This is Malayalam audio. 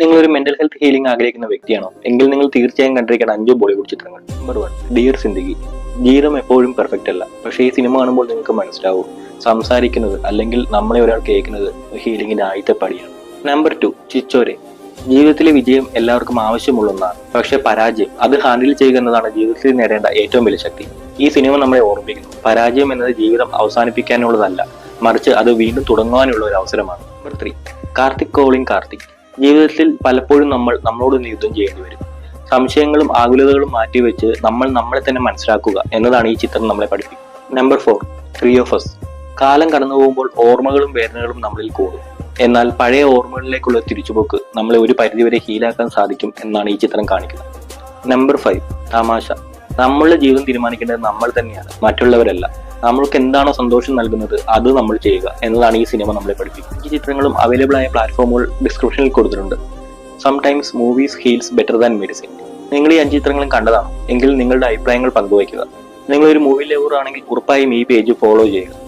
നിങ്ങളൊരു മെന്റൽ ഹെൽത്ത് ഹീലിംഗ് ആഗ്രഹിക്കുന്ന വ്യക്തിയാണോ എങ്കിൽ നിങ്ങൾ തീർച്ചയായും കണ്ടിരിക്കേണ്ട 5 ബോളിവുഡ് ചിത്രങ്ങൾ. Number 1, dear Zindagi. ജീവിതം എപ്പോഴും പെർഫെക്റ്റ് അല്ല, പക്ഷേ ഈ സിനിമ കാണുമ്പോൾ നിങ്ങൾക്ക് മനസ്സിലാവും സംസാരിക്കുന്നത് അല്ലെങ്കിൽ നമ്മളെ ഒരാൾ കേൾക്കുന്നത് ഹീലിംഗിന്റെ ആദ്യത്തെ പടിയാണ്. നമ്പർ 2, ചിച്ചോരെ. ജീവിതത്തിലെ വിജയം എല്ലാവർക്കും ആവശ്യമുള്ള ഒന്നാണ്, പക്ഷെ പരാജയം അത് ഹാൻഡിൽ ചെയ്യുക എന്നതാണ് ജീവിതത്തിൽ നേടേണ്ട ഏറ്റവും വലിയ ശക്തി. ഈ സിനിമ നമ്മളെ ഓർമ്മിപ്പിക്കുന്നു, പരാജയം എന്നത് ജീവിതം അവസാനിപ്പിക്കാനുള്ളതല്ല, മറിച്ച് അത് വീണ്ടും തുടങ്ങുവാനുള്ള ഒരു അവസരമാണ്. Number 3, Karthik calling Karthik. ജീവിതത്തിൽ പലപ്പോഴും നമ്മൾ നമ്മളോട് യുദ്ധം ചെയ്യേണ്ടി വരും. സംശയങ്ങളും ആകുലതകളും മാറ്റിവെച്ച് നമ്മൾ നമ്മളെ തന്നെ മനസ്സിലാക്കുക എന്നതാണ് ഈ ചിത്രം നമ്മളെ പഠിപ്പിക്കുന്നത്. Number 4, three of us. കാലം കടന്നു പോകുമ്പോൾ ഓർമ്മകളും വേദനകളും നമ്മളിൽ കൂടും, എന്നാൽ പഴയ ഓർമ്മകളിലേക്കുള്ള തിരിച്ചുപോക്ക് നമ്മളെ ഒരു പരിധിവരെ ഹീലാക്കാൻ സാധിക്കും എന്നാണ് ഈ ചിത്രം കാണിക്കുന്നത്. നമ്പർ 5, തമാശ. നമ്മളുടെ ജീവിതം തീരുമാനിക്കേണ്ടത് നമ്മൾ തന്നെയാണ്, മറ്റുള്ളവരല്ല. നമ്മൾക്ക് എന്താണോ സന്തോഷം നൽകുന്നത് അത് നമ്മൾ ചെയ്യുക എന്നതാണ് ഈ സിനിമ നമ്മളെ പഠിപ്പിക്കുന്നത്. ഈ ചിത്രങ്ങളും അവൈലബിൾ ആയ പ്ലാറ്റ്ഫോമുകൾ ഡിസ്ക്രിപ്ഷനിൽ കൊടുത്തിട്ടുണ്ട്. Sometimes movies heels better than medicine. നിങ്ങൾ ഈ 5 ചിത്രങ്ങളും കണ്ടതാണോ എങ്കിൽ നിങ്ങളുടെ അഭിപ്രായങ്ങൾ പങ്കുവയ്ക്കുക. നിങ്ങളൊരു മൂവി ലവർ ആണെങ്കിൽ ഉറപ്പായും ഈ പേജ് ഫോളോ ചെയ്യുക.